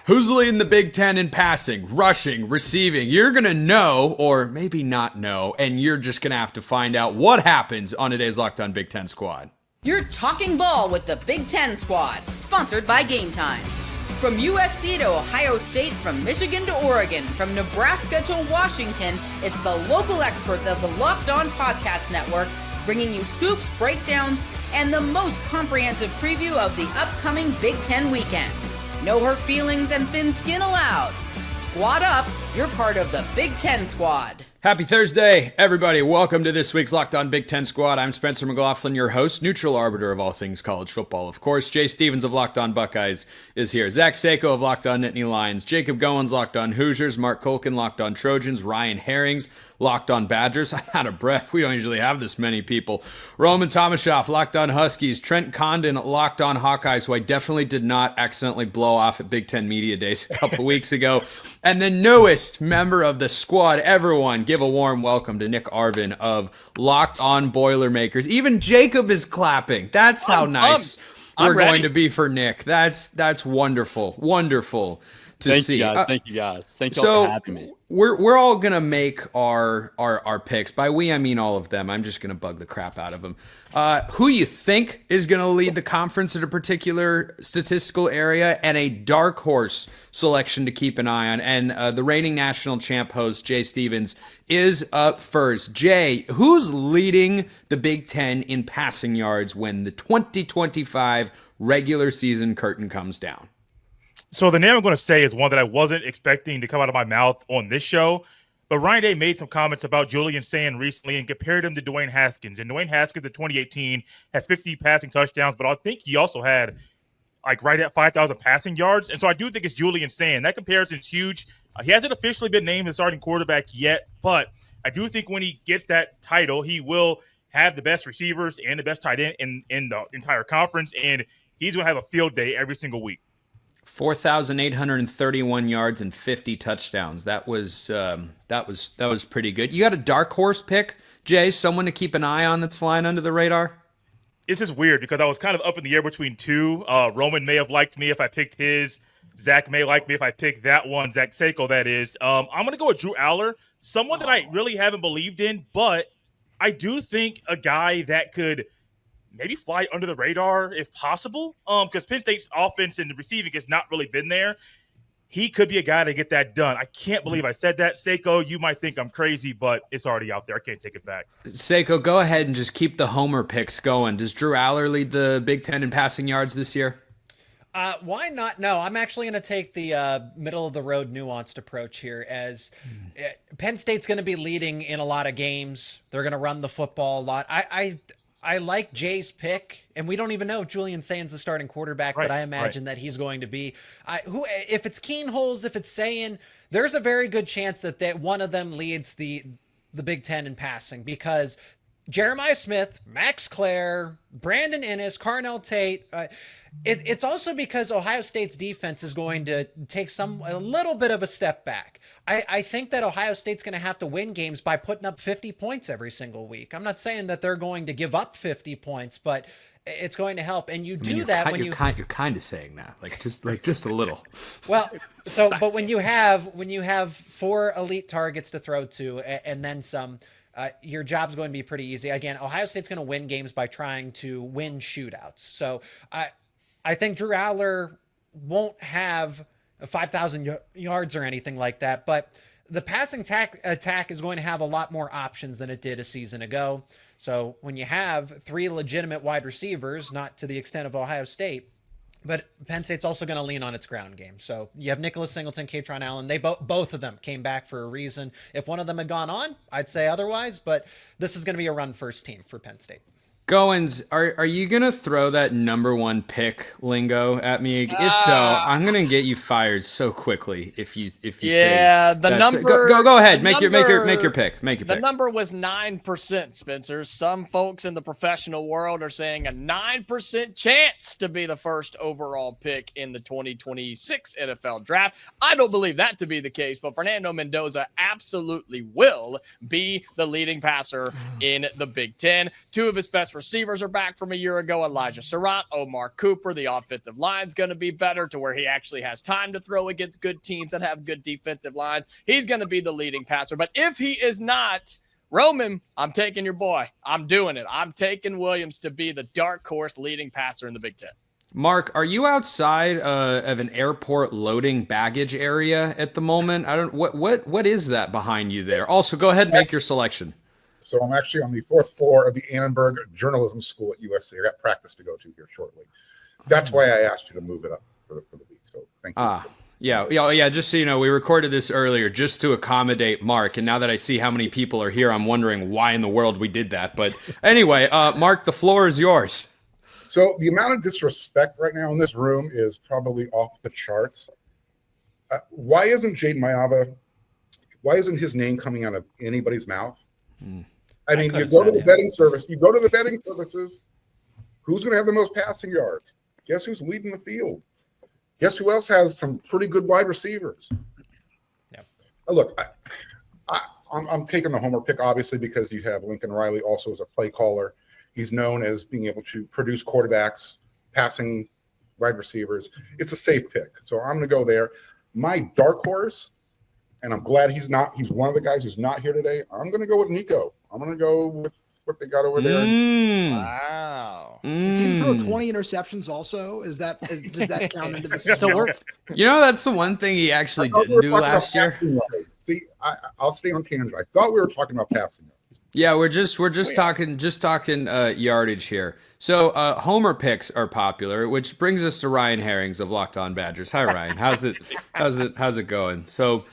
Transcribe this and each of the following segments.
Who's leading the Big Ten in passing, rushing, receiving? You're going to know, or maybe not know, and you're just going to have to find out what happens on today's Locked On Big Ten Squad. You're talking ball with the Big Ten Squad, sponsored by Game Time. From USC to Ohio State, from Michigan to Oregon, from Nebraska to Washington, it's the local experts of the Locked On Podcast Network bringing you scoops, breakdowns, and the most comprehensive preview of the upcoming Big Ten weekend. No hurt feelings and thin skin allowed. Squad up, you're part of the Big Ten Squad. Happy Thursday, everybody. Welcome to this week's Locked On Big Ten Squad. I'm Spencer McLaughlin, your host, neutral arbiter of all things college football. Of course, Jay Stevens of Locked On Buckeyes is here. Zach Sako of Locked On Nittany Lions. Jacob Goins, Locked On Hoosiers. Mark Colkin, Locked On Trojans. Ryan Herrings, Locked On Badgers. I'm out of breath. We don't usually have this many people. Roman Tomashoff, Locked On Huskies. Trent Condon, Locked On Hawkeyes, who I definitely did not accidentally blow off at Big Ten Media Days a couple weeks ago. And the newest member of the squad, everyone, give a warm welcome to Nick Arvin of Locked On Boilermakers. Even Jacob is clapping. That's how nice we're going to be for Nick. That's wonderful. Wonderful to see. Thank you guys. Thank you all for having me. We're all gonna make our picks. By we, I mean all of them. I'm just gonna bug the crap out of them. Who you think is gonna lead the conference in a particular statistical area, and a dark horse selection to keep an eye on. And the reigning national champ host Jay Stevens is up first. Jay, who's leading the Big Ten in passing yards when the 2025 regular season curtain comes down? So the name I'm going to say is one that I wasn't expecting to come out of my mouth on this show, but Ryan Day made some comments about Julian Sayin recently and compared him to Dwayne Haskins. And Dwayne Haskins in 2018 had 50 passing touchdowns, but I think he also had like right at 5,000 passing yards. And so I do think it's Julian Sayin. That comparison's huge. He hasn't officially been named the starting quarterback yet, but I do think when he gets that title, he will have the best receivers and the best tight end in the entire conference, and he's going to have a field day every single week. 4,831 yards and 50 touchdowns. That was pretty good. You got a dark horse pick, Jay? Someone to keep an eye on that's flying under the radar? This is weird because I was kind of up in the air between two. Roman may have liked me if I picked his. Zach may like me if I pick that one. Zach Sako, that is. I'm going to go with Drew Aller, someone that I really haven't believed in, but I do think a guy that could maybe fly under the radar if possible, because Penn State's offense and the receiving has not really been there. He could be a guy to get that done. I can't believe I said that. Sako, you might think I'm crazy, but it's already out there. I can't take it back. Sako, go ahead and just keep the homer picks going. Does Drew Aller lead the Big Ten in passing yards this year? Why not? No, I'm actually going to take the middle-of-the-road nuanced approach here, as Penn State's going to be leading in a lot of games. They're going to run the football a lot. I like Jay's pick, and we don't even know if Julian Sayin's the starting quarterback, but I imagine that he's going to be. If it's Keenholz, if it's Sayin, there's a very good chance that one of them leads the Big Ten in passing, because Jeremiah Smith, Max Clare, Brandon Inniss, Carnell Tate. It's also because Ohio State's defense is going to take a little bit of a step back. I think that Ohio State's going to have to win games by putting up 50 points every single week. I'm not saying that they're going to give up 50 points, but it's going to help. And you're kind of saying that, just a little. Well, but when you have 4 elite targets to throw to and then some, your job's going to be pretty easy. Again, Ohio State's going to win games by trying to win shootouts. So I think Drew Aller won't have 5,000 yards or anything like that, but the passing attack is going to have a lot more options than it did a season ago. So when you have 3 legitimate wide receivers, not to the extent of Ohio State, but Penn State's also going to lean on its ground game. So you have Nicholas Singleton, Katron Allen. They both of them came back for a reason. If one of them had gone on, I'd say otherwise, but this is going to be a run-first team for Penn State. Goins, are you going to throw that number 1 pick lingo at me? If so, I'm going to get you fired so quickly if you say the number. Go ahead. Make your pick. The number was 9%, Spencer. Some folks in the professional world are saying a 9% chance to be the first overall pick in the 2026 NFL draft. I don't believe that to be the case, but Fernando Mendoza absolutely will be the leading passer in the Big Ten. 2 of his best receivers are back from a year ago. Elijah Surratt, Omar Cooper. The offensive line's going to be better to where he actually has time to throw against good teams that have good defensive lines. He's going to be the leading passer. But if he is not, Roman, I'm taking your boy. I'm doing it. I'm taking Williams to be the dark horse leading passer in the Big Ten. Mark, are you outside of an airport loading baggage area at the moment? I don't. What is that behind you there? Also, go ahead and make your selection. So I'm actually on the 4th floor of the Annenberg Journalism School at USC. I got practice to go to here shortly. That's why I asked you to move it up for the week. So thank you. Yeah. Just so you know, we recorded this earlier just to accommodate Mark, and now that I see how many people are here, I'm wondering why in the world we did that. But anyway, Mark, the floor is yours. So the amount of disrespect right now in this room is probably off the charts. Why isn't Jade Mayava? Why isn't his name coming out of anybody's mouth? I mean, you go to the betting service. You go to the betting services. Who's going to have the most passing yards? Guess who's leading the field? Guess who else has some pretty good wide receivers? Yeah. Look, I'm taking the homer pick, obviously, because you have Lincoln Riley also as a play caller. He's known as being able to produce quarterbacks, passing wide receivers. It's a safe pick. So I'm going to go there. My dark horse, and I'm glad he's one of the guys who's not here today. I'm going to go with Nico. I'm going to go with what they got over there. Wow. Is he going to throw 20 interceptions also? Does that count into the Still works. You know, that's the one thing he actually didn't do last year. See, I'll stay on tangent. I thought we were talking about passing yards. Yeah, we're just talking yardage here. So homer picks are popular, which brings us to Ryan Herrings of Locked On Badgers. Hi, Ryan. How's it going? So,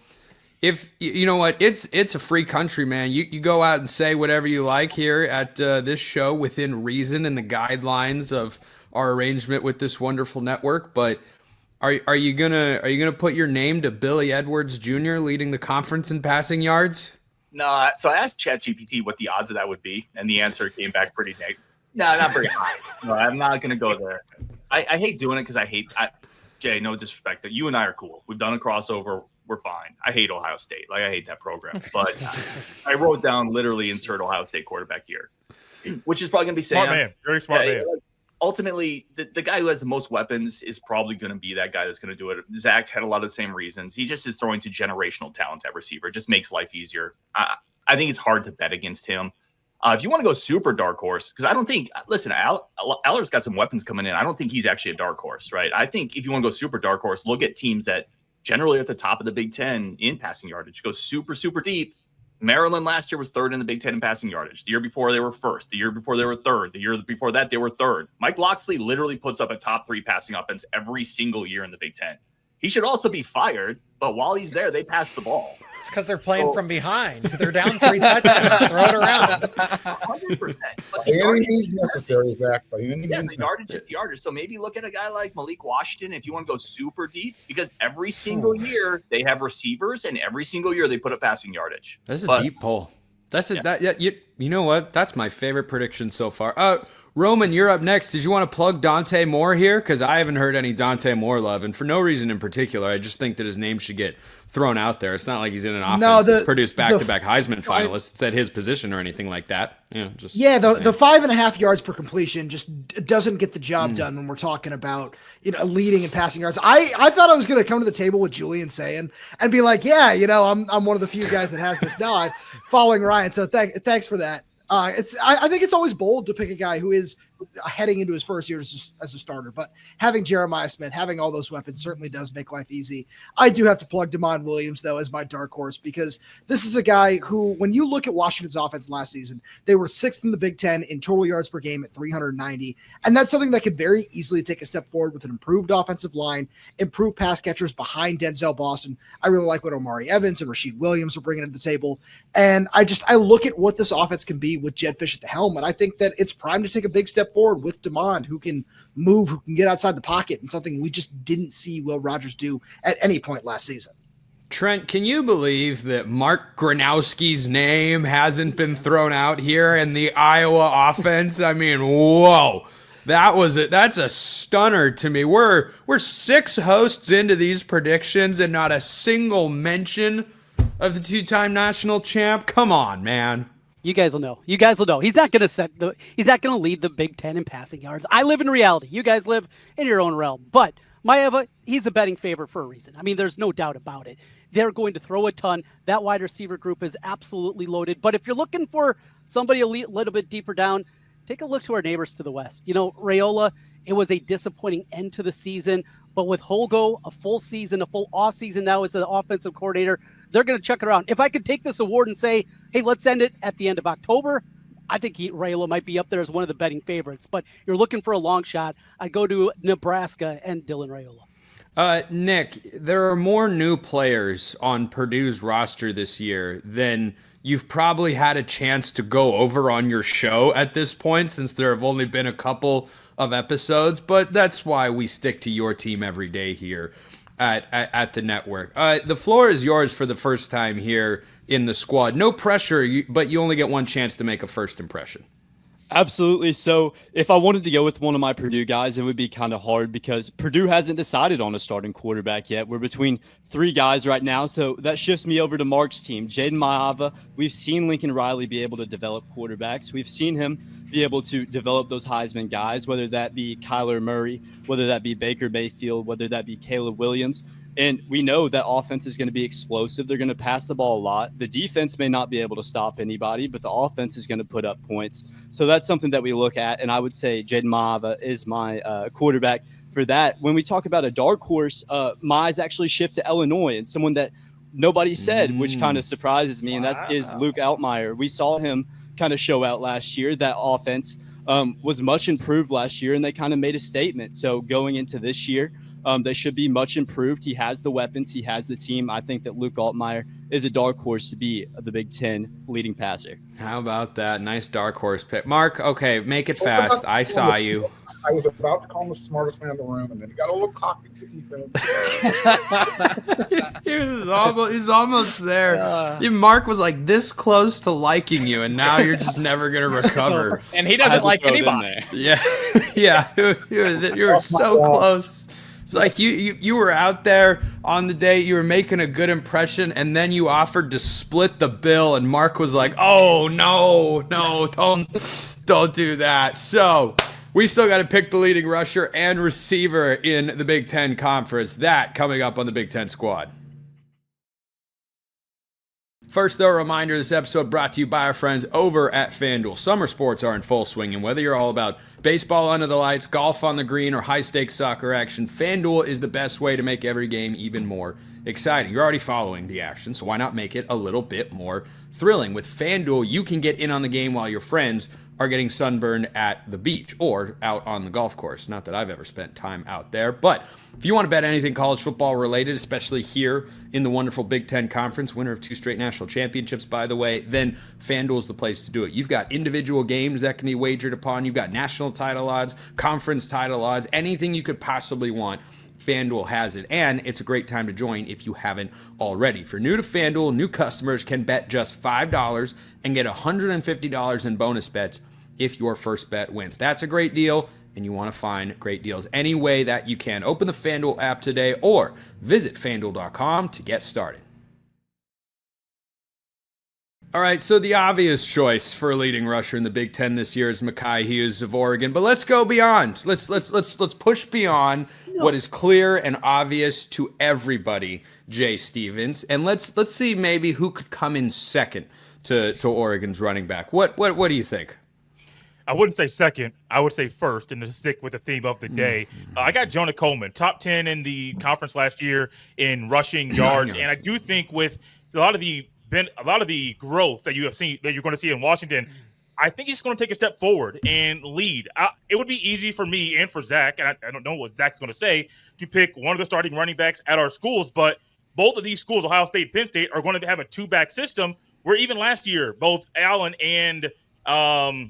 if you know what, it's a free country, man. You go out and say whatever you like here at this show within reason and the guidelines of our arrangement with this wonderful network. But are you gonna put your name to Billy Edwards Jr. leading the conference in passing yards? No, so I asked ChatGPT what the odds of that would be, and the answer came back pretty negative. No, not very high. No, I'm not going to go there. I hate doing it because Jay, no disrespect. You and I are cool. We've done a crossover. We're fine. I hate Ohio State. I hate that program. But I wrote down literally insert Ohio State quarterback here, which is probably going to be Sayin. Smart man. Very smart man. Ultimately, the guy who has the most weapons is probably going to be that guy that's going to do it. Zach had a lot of the same reasons. He just is throwing to generational talent at receiver. It just makes life easier. I think it's hard to bet against him. If you want to go super dark horse, because I don't think – listen, Aller's got some weapons coming in. I don't think he's actually a dark horse, right? I think if you want to go super dark horse, look at teams that generally are at the top of the Big Ten in passing yardage. Go super, super deep. Maryland last year was third in the Big Ten in passing yardage. The year before, they were first. The year before, they were third. The year before that, they were third. Mike Locksley literally puts up a top 3 passing offense every single year in the Big Ten. He should also be fired, but while he's there, they pass the ball. It's because they're playing from behind. They're down 3 touchdowns. Throw it around. 100%. By any means necessary, Zach. By any Yeah, means the yardage is the yardage. So maybe look at a guy like Malik Washington if you want to go super deep, because every single year they have receivers, and every single year they put up passing yardage. That's a deep poll. You know what? That's my favorite prediction so far. Roman, you're up next. Did you want to plug Dante Moore here? Because I haven't heard any Dante Moore love, and for no reason in particular. I just think that his name should get thrown out there. It's not like he's in an offense that's produced back-to-back Heisman finalists at his position or anything like that. The 5.5 yards per completion just doesn't get the job done when we're talking about leading and passing yards. I thought I was going to come to the table with Julian Sayin and be like, I'm one of the few guys that has this nod following Ryan. So thanks for that. I think it's always bold to pick a guy who is heading into his first year as a starter, but having Jeremiah Smith, having all those weapons certainly does make life easy. I do have to plug Damon Williams, though, as my dark horse, because this is a guy who, when you look at Washington's offense last season, they were 6th in the Big Ten in total yards per game at 390, and that's something that could very easily take a step forward with an improved offensive line, improved pass catchers behind Denzel Boston. I really like what Omari Evans and Rasheed Williams are bringing to the table, and I look at what this offense can be with Jed Fish at the helm, and I think that it's primed to take a big step forward with DeMond, who can move, who can get outside the pocket, and something we just didn't see Will Rogers do at any point last season. Trent, can you believe that Mark Gronowski's name hasn't been thrown out here in the Iowa offense? I mean, whoa. That's a stunner to me. We're 6 hosts into these predictions and not a single mention of the 2-time national champ. Come on, man. You guys will know. You guys will know. He's not going to lead the Big Ten in passing yards. I live in reality. You guys live in your own realm. But Maeva, he's a betting favorite for a reason. I mean, there's no doubt about it. They're going to throw a ton. That wide receiver group is absolutely loaded. But if you're looking for somebody a little bit deeper down, take a look to our neighbors to the west. You know, Raiola, it was a disappointing end to the season. But with Holgo, a full season, a full off season now as an offensive coordinator, they're going to chuck it around. If I could take this award and say, hey, let's end it at the end of October, I think Raiola might be up there as one of the betting favorites. But you're looking for a long shot, I'd go to Nebraska and Dylan Raiola. Nick, there are more new players on Purdue's roster this year than you've probably had a chance to go over on your show at this point, since there have only been a couple of episodes. But that's why we stick to your team every day here at the network. The floor is yours for the first time here in the squad. No pressure, but you only get one chance to make a first impression. Absolutely. So if I wanted to go with one of my Purdue guys, it would be kind of hard because Purdue hasn't decided on a starting quarterback yet. We're between three guys right now. So that shifts me over to Mark's team. Jaden Maava. We've seen Lincoln Riley be able to develop quarterbacks. We've seen him be able to develop those Heisman guys, whether that be Kyler Murray, whether that be Baker Mayfield, whether that be Caleb Williams. And we know that offense is going to be explosive. They're going to pass the ball a lot. The defense may not be able to stop anybody, but the offense is going to put up points. So that's something that we look at. And I would say Jaden Maava is my quarterback for that. When we talk about a dark horse, my eyes actually shift to Illinois and someone that nobody said, which kind of surprises me. And that is Luke Altmaier. We saw him kind of show out last year. That offense was much improved last year, and they kind of made a statement. So going into this year, they should be much improved. He has the weapons. He has the team. I think that Luke Altmaier is a dark horse to be the Big Ten leading passer. How about that? Nice dark horse pick. Mark, okay, make it fast. I saw you. I was about to call him the smartest man in the room, and then he got a little cocky. He's almost there. Mark was like this close to liking you, and now you're just never going to recover. And he doesn't like anybody. Yeah. You're so close. It's like you were out there on the date, you were making a good impression, and then you offered to split the bill, and Mark was like, oh, no, don't do that. So we still got to pick the leading rusher and receiver in the Big Ten Conference. That coming up on the Big Ten Squad. First, though, a reminder, this episode brought to you by our friends over at FanDuel. Summer sports are in full swing, and whether you're all about baseball under the lights, golf on the green, or high-stakes soccer action, FanDuel is the best way to make every game even more exciting. You're already following the action, so why not make it a little bit more thrilling? With FanDuel, you can get in on the game while your friends are getting sunburned at the beach or out on the golf course. Not that I've ever spent time out there, but if you want to bet anything college football related, especially here in the wonderful Big Ten Conference, winner of 2 straight national championships, by the way, then FanDuel is the place to do it. You've got individual games that can be wagered upon. You've got national title odds, conference title odds, anything you could possibly want. FanDuel has it, and it's a great time to join if you haven't already. For new to FanDuel, new customers can bet just $5 and get $150 in bonus bets if your first bet wins. That's a great deal, and you want to find great deals any way that you can. Open the FanDuel app today or visit FanDuel.com to get started. All right, so the obvious choice for a leading rusher in the Big Ten this year is Makai Hughes of Oregon, but let's go beyond. Let's push beyond what is clear and obvious to everybody, Jay Stevens, and let's see maybe who could come in second to Oregon's running back. What do you think? I wouldn't say second. I would say first, and to stick with the theme of the day. I got Jonah Coleman, top 10 in the conference last year in rushing yards, and I do think with a lot of the growth that you have seen, that you're going to see in Washington, I think he's going to take a step forward and lead. It would be easy for me and for Zach, and I don't know what Zach's going to say, to pick one of the starting running backs at our schools, but both of these schools, Ohio State and Penn State, are going to have a 2-back system where even last year, both Allen and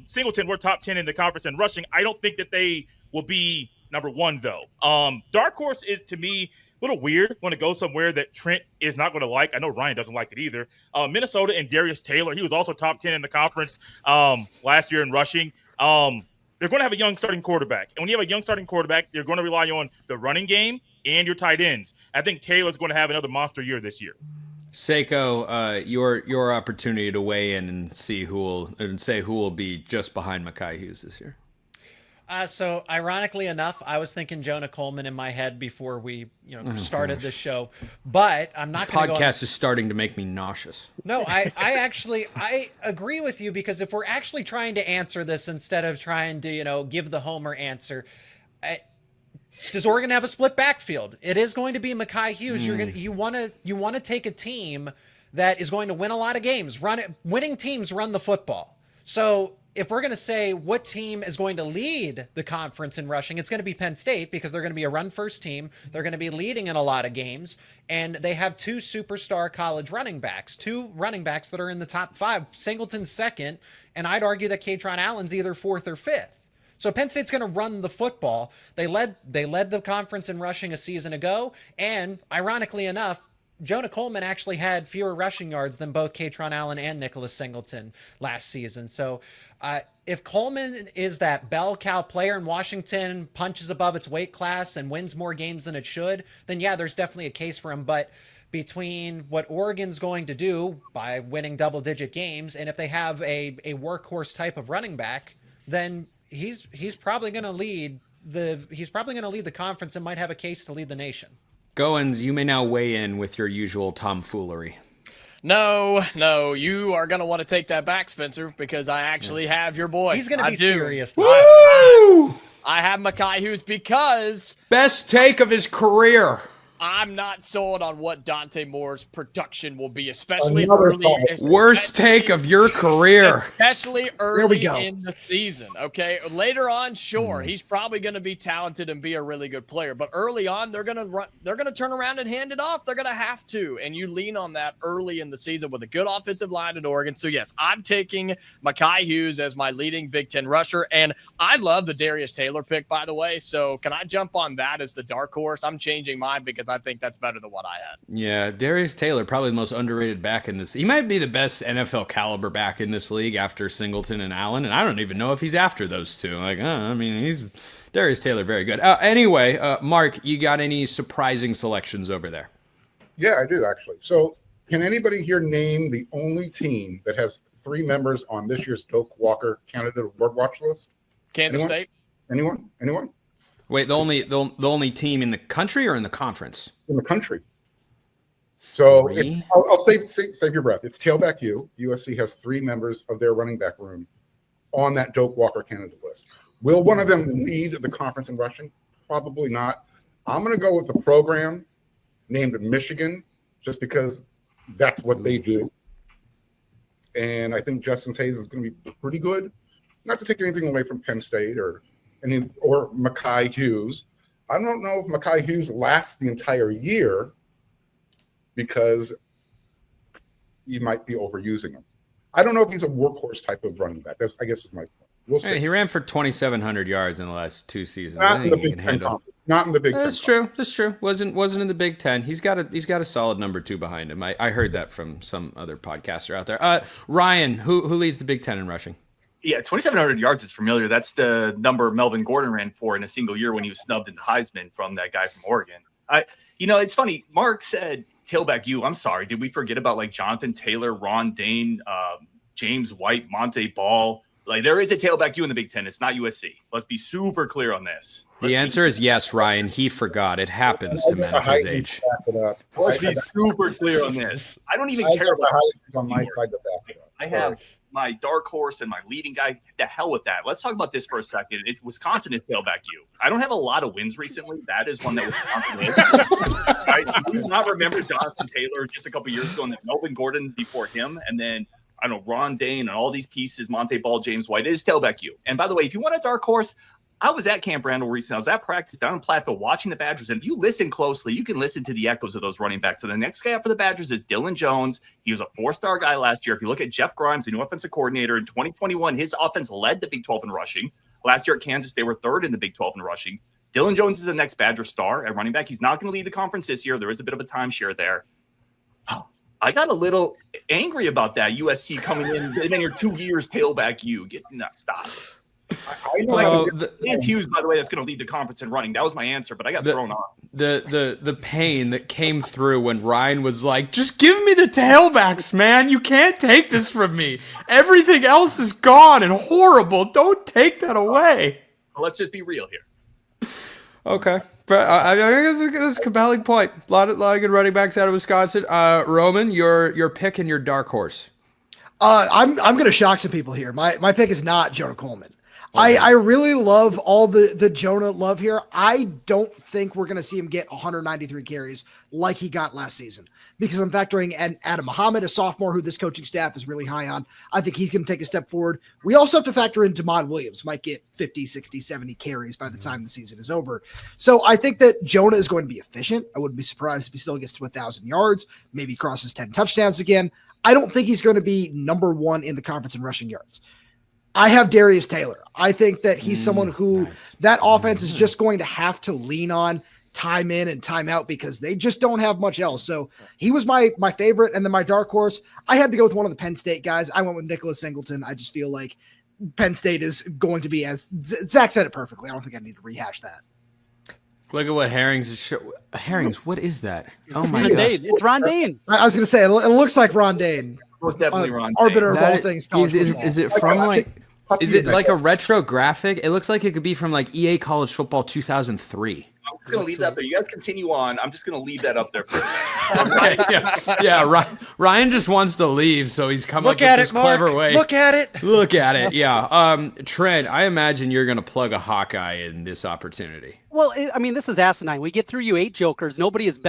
Singleton were top 10 in the conference in rushing. I don't think that they will be number one, though. Dark horse is, to me, a little weird when it goes somewhere that Trent is not going to like. I know Ryan doesn't like it either. Minnesota and Darius Taylor, he was also top 10 in the conference last year in rushing. They're going to have a young starting quarterback. And when you have a young starting quarterback, they're going to rely on the running game and your tight ends. I think Taylor's going to have another monster year this year. Seiko, your opportunity to weigh in and say who will be just behind Makai Hughes this year. So ironically enough, I was thinking Jonah Coleman in my head before we, started this show, but I'm not going to go. Podcast is starting to make me nauseous. No, I agree with you, because if we're actually trying to answer this instead of trying to, give the homer answer, does Oregon have a split backfield? It is going to be Makai Hughes. You want to take a team that is going to win a lot of games. Winning teams run the football. So if we're going to say what team is going to lead the conference in rushing, it's going to be Penn State, because they're going to be a run-first team. They're going to be leading in a lot of games, and they have two superstar college running backs that are in the top 5. Singleton's second, and I'd argue that Katron Allen's either 4th or 5th. So Penn State's going to run the football. They led the conference in rushing a season ago, and ironically enough, Jonah Coleman actually had fewer rushing yards than both Katron Allen and Nicholas Singleton last season. So if Coleman is that bell cow player and Washington punches above its weight class and wins more games than it should, then yeah, there's definitely a case for him. But between what Oregon's going to do by winning double-digit games, and if they have a workhorse type of running back, then he's probably going to lead the conference and might have a case to lead the nation. Goins, you may now weigh in with your usual tomfoolery. No, you are going to want to take that back, Spencer, because I actually have your boy. He's going to be serious. Woo! I have Makai Hughes because best take of his career. I'm not sold on what Dante Moore's production will be, especially worst take of your career. Especially early in the season. Okay, later on, sure, he's probably going to be talented and be a really good player. But early on, they're going to turn around and hand it off. They're going to have to, and you lean on that early in the season with a good offensive line at Oregon. So yes, I'm taking Makai Hughes as my leading Big Ten rusher, and I love the Darius Taylor pick, by the way. So can I jump on that as the dark horse? I'm changing mine because I think that's better than what I had. Yeah, Darius Taylor, probably the most underrated back in this. He might be the best NFL caliber back in this league after Singleton and Allen, and I don't even know if he's after those two. He's Darius Taylor, very good. Anyway, Mark, you got any surprising selections over there? Yeah, I do actually. So, can anybody here name the only team that has 3 members on this year's Doak Walker candidate award watch list? Kansas State. Anyone? Wait, the only team in the country or in the conference? In the country. So I'll save your breath. It's tailback U. USC has 3 members of their running back room on that Doak Walker candidate list. Will one of them lead the conference in rushing? Probably not. I'm going to go with the program named Michigan, just because that's what they do. And I think Justin Hayes is going to be pretty good. Not to take anything away from Penn State or Makai Hughes. I don't know if Makai Hughes lasts the entire year because you might be overusing him. I don't know if he's a workhorse type of running back. I guess is my point. We'll see. Hey, he ran for 2,700 yards in the last 2 seasons. Not in the Big Ten. Not in the Big Ten. That's true. Wasn't in the Big Ten. He's got a solid number 2 behind him. I heard that from some other podcaster out there. Ryan, who leads the Big Ten in rushing? Yeah, 2,700 yards is familiar. That's the number Melvin Gordon ran for in a single year when he was snubbed in the Heisman from that guy from Oregon. It's funny. Mark said tailback U. I'm sorry. Did we forget about like Jonathan Taylor, Ron Dane, James White, Monte Ball? Like there is a tailback U in the Big Ten. It's not USC. Let's be super clear on this. The answer is yes, Ryan. He forgot. It happens to men of his age. Let's be super clear on this. I don't even care about the on my side to back it up. I have my dark horse and my leading guy. The hell with that. Let's talk about this for a second. Wisconsin is tailback U. I don't have a lot of wins recently. That is one that Wisconsin is. Right? You do not remember Jonathan Taylor just a couple years ago and then Melvin Gordon before him. And then, I don't know, Ron Dane and all these pieces, Monte Ball, James White. It is tailback U. And by the way, if you want a dark horse, I was at Camp Randall recently. I was at practice down in Platteville watching the Badgers. And if you listen closely, you can listen to the echoes of those running backs. So the next guy up for the Badgers is Dylan Jones. He was a 4-star guy last year. If you look at Jeff Grimes, the new offensive coordinator in 2021, his offense led the Big 12 in rushing. Last year at Kansas, they were 3rd in the Big 12 in rushing. Dylan Jones is the next Badger star at running back. He's not going to lead the conference this year. There is a bit of a timeshare there. I got a little angry about that USC coming in and then your 2 years tailback U. Stop. I know how to It's Hughes, by the way, that's going to lead the conference in running. That was my answer, but I got thrown off. The pain that came through when Ryan was like, just give me the tailbacks, man. You can't take this from me. Everything else is gone and horrible. Don't take that away. Well, let's just be real here. Okay. But I think that's a compelling point. A lot of good running backs out of Wisconsin. Roman, your pick and your dark horse. I'm going to shock some people here. My pick is not Jonah Coleman. I really love all the Jonah love here. I don't think we're going to see him get 193 carries like he got last season because I'm factoring in Adam Muhammad, a sophomore who this coaching staff is really high on. I think he's going to take a step forward. We also have to factor in Damon Williams, might get 50, 60, 70 carries by the time the season is over. So I think that Jonah is going to be efficient. I wouldn't be surprised if he still gets to 1,000 yards, maybe crosses 10 touchdowns again. I don't think he's going to be number one in the conference in rushing yards. I have Darius Taylor. I think that he's someone who that offense is just going to have to lean on time in and time out because they just don't have much else. So he was my favorite. And then my dark horse, I had to go with one of the Penn State guys. I went with Nicholas Singleton. I just feel like Penn State is going to be, as Zach said it perfectly. I don't think I need to rehash that. Look at what Herrings is Herrings, what is that? Oh my god. It's Ron Dane. I was going to say, it looks like Ron Dane. Most definitely Ron Dane. Arbiter of all things. Is it from is it like a retro graphic? It looks like it could be from like EA College Football 2003. I'm just going to leave that there. You guys continue on. I'm just going to leave that up there for Okay, yeah. Ryan just wants to leave, so he's come up with this clever way. Look at it. Look at it. Yeah. Trent, I imagine you're going to plug a Hawkeye in this opportunity. Well, I mean, this is asinine. We get through you 8 jokers. Nobody has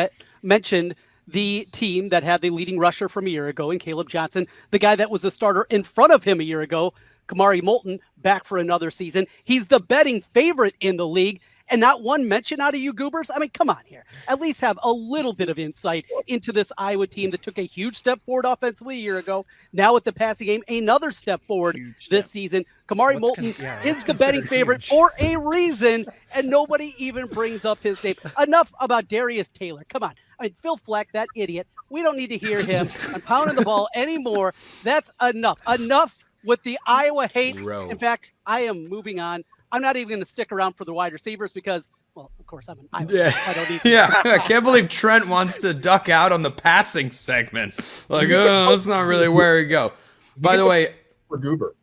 mentioned the team that had the leading rusher from a year ago in Caleb Johnson, the guy that was the starter in front of him a year ago, Kamari Moulton, back for another season. He's the betting favorite in the league, and not one mention out of you goobers. I mean, come on here. At least have a little bit of insight into this Iowa team that took a huge step forward offensively a year ago. Now with the passing game, another step forward this season. Kamari Moulton is the betting favorite for a reason, and nobody even brings up his name. Enough about Darius Taylor. Come on. I mean, Phil Fleck, that idiot. We don't need to hear him on pounding the ball anymore. That's enough. Enough with the Iowa hate. In fact, I am moving on. I'm not even going to stick around for the wide receivers because, well, of course, I'm an Iowa. Yeah, I don't need I can't believe Trent wants to duck out on the passing segment. Like, that's not really where we go. By the way, for Goober.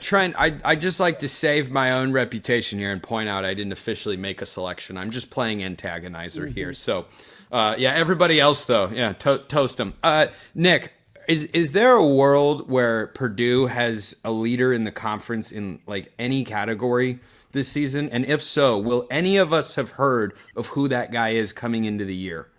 Trent, I just like to save my own reputation here and point out I didn't officially make a selection. I'm just playing antagonizer here. So, everybody else, though, toast them. Nick, is there a world where Purdue has a leader in the conference in like any category this season? And if so, will any of us have heard of who that guy is coming into the year?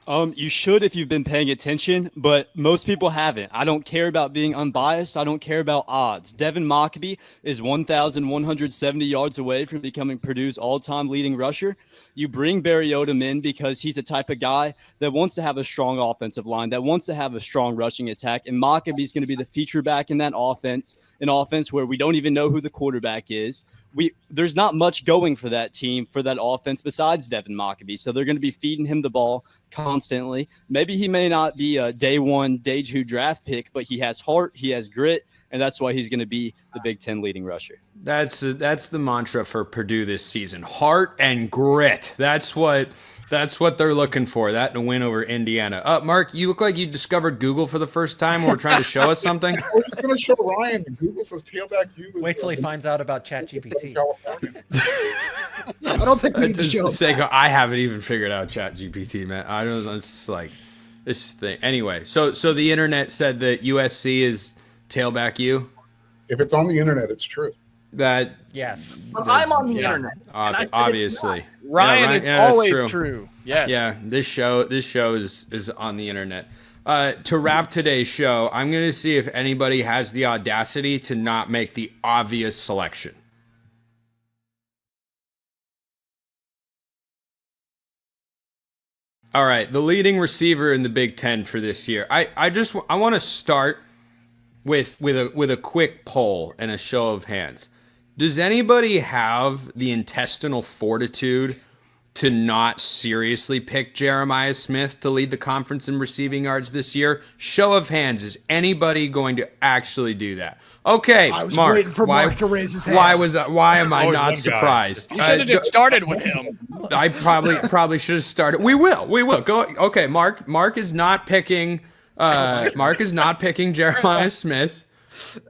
You should if you've been paying attention, but most people haven't. I don't care about being unbiased. I don't care about odds. Devin Mockbee is 1,170 yards away from becoming Purdue's all-time leading rusher. You bring Barry Odom in because he's the type of guy that wants to have a strong offensive line, that wants to have a strong rushing attack, and Mockabee's going to be the feature back in that offense, an offense where we don't even know who the quarterback is. There's not much going for that team, for that offense, besides Devin Mockbee. So they're going to be feeding him the ball constantly. Maybe he may not be a day 1, day 2 draft pick, but he has heart, he has grit, and that's why he's going to be the Big Ten leading rusher. That's the mantra for Purdue this season: heart and grit. That's what they're looking for. That and a win over Indiana. Mark, you look like you discovered Google for the first time. We're trying to show us something. I was going to show Ryan. Google says tailback you. Wait till he finds out about ChatGPT. I don't think we need to show Seiko, I haven't even figured out ChatGPT, man. I don't know. It's like this thing. Anyway, so the internet said that USC is tailback you. If it's on the internet, it's true. That yes. But I'm on the internet. Obviously. Ryan is always true. Yes. Yeah, this show is on the internet. To wrap today's show, I'm going to see if anybody has the audacity to not make the obvious selection. All right, the leading receiver in the Big Ten for this year. I want to start with a quick poll and a show of hands. Does anybody have the intestinal fortitude to not seriously pick Jeremiah Smith to lead the conference in receiving yards this year? Show of hands, is anybody going to actually do that? Okay, I was Mark. waiting for Mark to raise his hand. Why am I Always one not guy. surprised? You should have just started with him. I probably should have started. We will go. Okay, Mark is not picking. Mark is not picking Jeremiah Smith.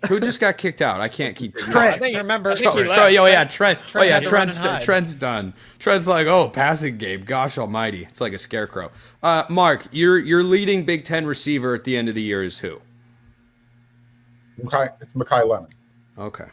Who just got kicked out? I can't keep track. Trent. Remember, I think he Oh left. yeah, Trent. Oh yeah, had to run and hide. Trent's done. Trent's like, oh, passing game. Gosh almighty, it's like a scarecrow. Mark, your leading Big Ten receiver at the end of the year is who? It's Makai Lemon. Okay.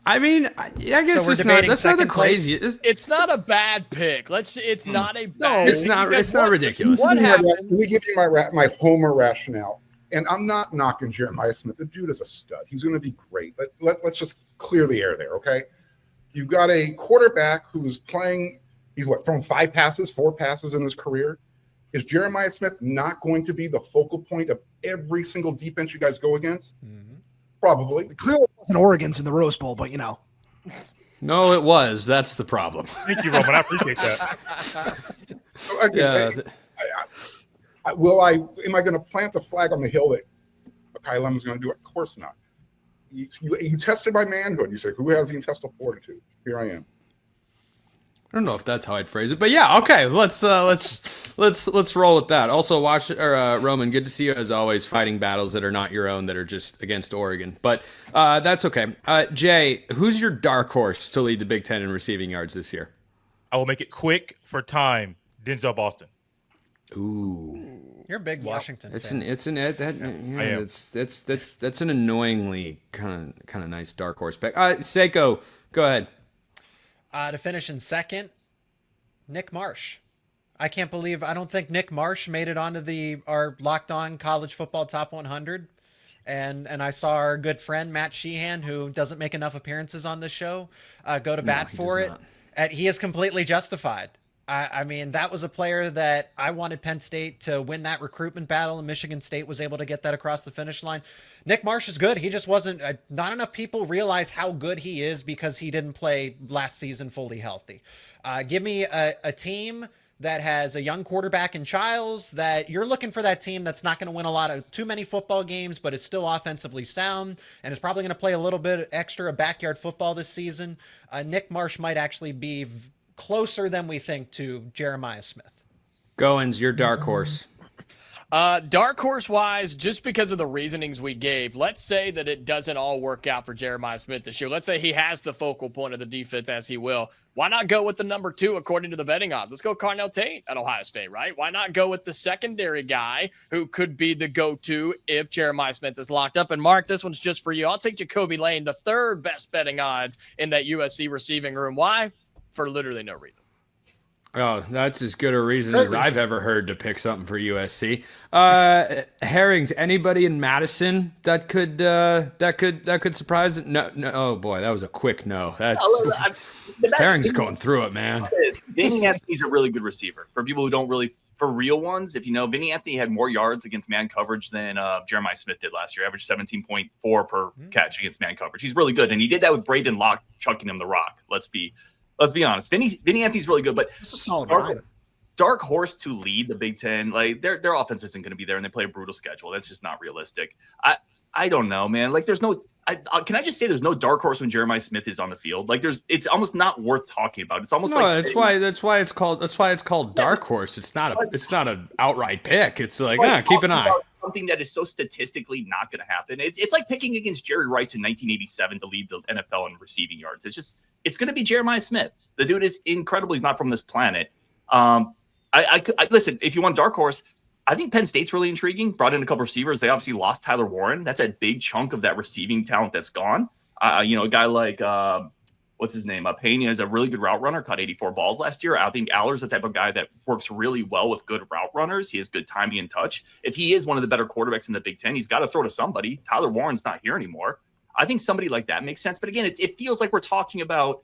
I mean, I guess So we're it's not. debating That's not the second place? crazy. It's not a bad pick. It's not a bad. It's not. because It's not ridiculous. What Let happened? me give you my homer rationale. And I'm not knocking Jeremiah Smith. The dude is a stud. He's going to be great. Let's just clear the air there, okay? You've got a quarterback who's playing. He's thrown 4 passes in his career. Is Jeremiah Smith not going to be the focal point of every single defense you guys go against? Probably. Clearly, and Oregon's in the Rose Bowl, but No, it was. That's the problem. Thank you, Roman. I appreciate that. So again, Yeah. am I going to plant the flag on the hill that Makai Lemon's going to do it? Of course not. You tested my manhood. You said, who has the intestinal fortitude? Here I am. I don't know if that's how I'd phrase it, but yeah, okay. Let's roll with that. Also, Roman, good to see you as always, fighting battles that are not your own, that are just against Oregon. But that's okay. Jay, who's your dark horse to lead the Big Ten in receiving yards this year? I will make it quick for time. Denzel Boston. Ooh, You're a big Washington fan. that's an annoyingly kind of nice dark horse pick. Seiko, go ahead. To finish in second, Nick Marsh. I don't think Nick Marsh made it onto our Locked On College Football Top 100. And I saw our good friend Matt Sheehan, who doesn't make enough appearances on this show, go to bat for it. And he is completely justified. I mean, that was a player that I wanted Penn State to win that recruitment battle, and Michigan State was able to get that across the finish line. Nick Marsh is good. He just wasn't not enough people realize how good he is because he didn't play last season fully healthy. Give me a team that has a young quarterback in Childs, that you're looking for that team that's not going to win too many football games, but is still offensively sound and is probably going to play a little bit extra backyard football this season. Nick Marsh might actually be closer than we think to Jeremiah Smith. Goins, your dark horse. Dark horse wise, just because of the reasonings we gave, let's say that it doesn't all work out for Jeremiah Smith this year. Let's say he has the focal point of the defense as he will. Why not go with the number 2 according to the betting odds? Let's go Carnell Tate at Ohio State, right? Why not go with the secondary guy who could be the go-to if Jeremiah Smith is locked up? And Mark, this one's just for you. I'll take Jacoby Lane, the 3rd best betting odds in that USC receiving room. Why? For literally no reason. Oh, that's as good a reason as I've ever heard to pick something for USC. Herrings, anybody in Madison that could surprise it? No. Oh boy, that was a quick no. That's Herring's going through it, man. Vinny Anthony's a really good receiver. For people who don't really, for real ones, if you know, Vinny Anthony had more yards against man coverage than Jeremiah Smith did last year. Averaged 17.4 per catch against man coverage. He's really good, and he did that with Braden Locke chucking him the rock. Let's be honest. Vinny Anthony's really good, but it's a solid dark horse to lead the Big Ten. Like their offense isn't going to be there, and they play a brutal schedule. That's just not realistic. I don't know, man. Like there's no. Can I just say there's no dark horse when Jeremiah Smith is on the field? Like it's almost not worth talking about. It's almost that's why it's called dark horse. It's not an outright pick. It's like keep an eye. Something that is so statistically not going to happen. It's like picking against Jerry Rice in 1987 to lead the NFL in receiving yards. It's going to be Jeremiah Smith. The dude is incredible. He's not from this planet. I listen, if you want dark horse, I think Penn State's really intriguing. Brought in a couple receivers. They obviously lost Tyler Warren. That's a big chunk of that receiving talent that's gone. A guy like what's his name? Pena is a really good route runner. Caught 84 balls last year. I think Aller's the type of guy that works really well with good route runners. He has good timing and touch. If he is one of the better quarterbacks in the Big Ten, he's got to throw to somebody. Tyler Warren's not here anymore. I think somebody like that makes sense. But again, it feels like we're talking about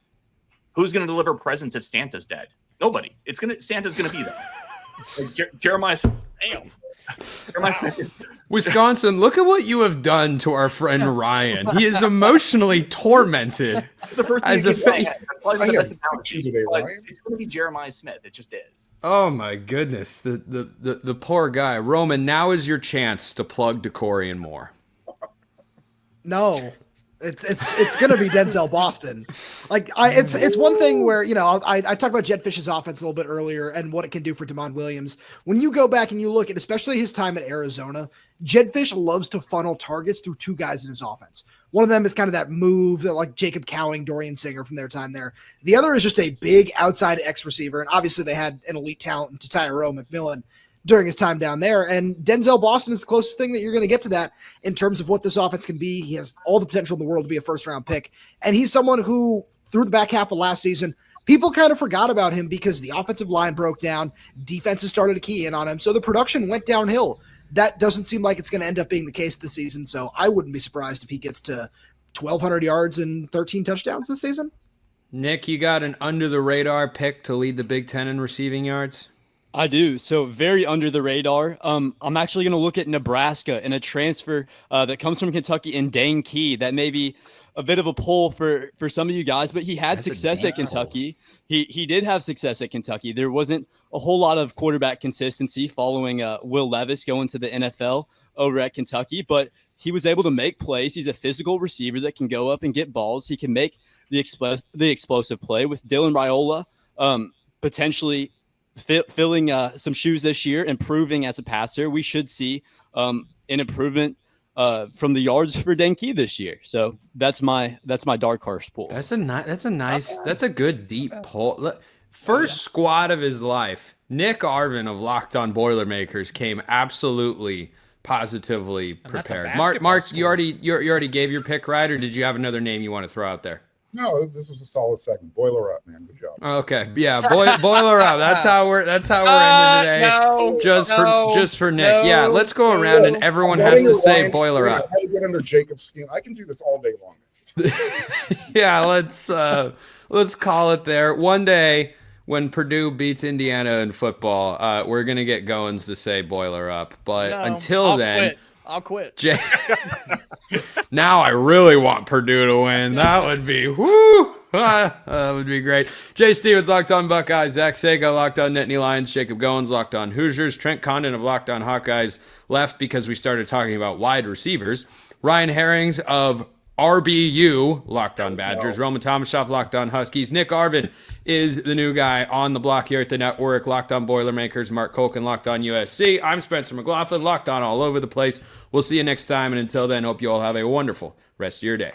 who's going to deliver presents if Santa's dead. Nobody. Santa's going to be there. Like Jeremiah. Damn. Wisconsin, look at what you have done to our friend Ryan. He is emotionally tormented. That's the first as a fan. Probably I the have best talent picture today, but Ryan. it's going to be Jeremiah Smith. It just is. Oh my goodness, the poor guy. Roman, now is your chance to plug Decorian more. No, it's gonna be Denzel Boston. Like it's one thing where I talked about Jed Fish's offense a little bit earlier and what it can do for Damon Williams. When you go back and you look at especially his time at Arizona, Jed Fish loves to funnel targets through two guys in his offense. One of them is kind of that move that like Jacob Cowing, Dorian Singer from their time there. The other is just a big outside X receiver, and obviously they had an elite talent in Tyro McMillan during his time down there. And Denzel Boston is the closest thing that you're going to get to that in terms of what this offense can be. He has all the potential in the world to be a first-round pick, and he's someone who, through the back half of last season, people kind of forgot about him because the offensive line broke down, defenses started to key in on him, so the production went downhill. That doesn't seem like it's going to end up being the case this season, so I wouldn't be surprised if he gets to 1,200 yards and 13 touchdowns this season. Nick, you got an under-the-radar pick to lead the Big Ten in receiving yards? I do. So very under the radar. I'm actually going to look at Nebraska and a transfer that comes from Kentucky in Dane Key. That may be a bit of a pull for some of you guys, but he had success at Kentucky. He did have success at Kentucky. There wasn't a whole lot of quarterback consistency following Will Levis going to the NFL over at Kentucky, but he was able to make plays. He's a physical receiver that can go up and get balls. He can make the explosive play with Dylan Raiola, potentially filling some shoes this year, improving as a passer. We should see an improvement from the yards for Denke this year. So that's my dark horse pool. That's a good deep pull. First squad of his life, Nick Arvin of Locked On Boilermakers came absolutely positively prepared. Mark, you already gave your pick, right? Or did you have another name you want to throw out there? No, this was a solid segment. Boiler up, man. Good job. Okay, yeah, boiler up. That's how we're ending today. No, just for Nick. Yeah, let's go around and everyone has to say boiler up. How to get under Jacob's skin? I can do this all day long. Yeah, let's call it there. One day when Purdue beats Indiana in football, we're gonna get Goins to say boiler up. But until then. I'll quit. Now I really want Purdue to win. That would be that would be great. Jay Stevens, Locked On Buckeyes. Zach Sego, Locked On Nittany Lions. Jacob Goins, Locked On Hoosiers. Trent Condon of Locked On Hawkeyes left because we started talking about wide receivers. Ryan Herrings of RBU, Locked On Badgers. Roman Tomashoff, Locked On Huskies. Nick Arvin is the new guy on the block here at the network. Locked On Boilermakers. Mark Colkin, Locked On USC. I'm Spencer McLaughlin, Locked On all over the place. We'll see you next time, and until then, hope you all have a wonderful rest of your day.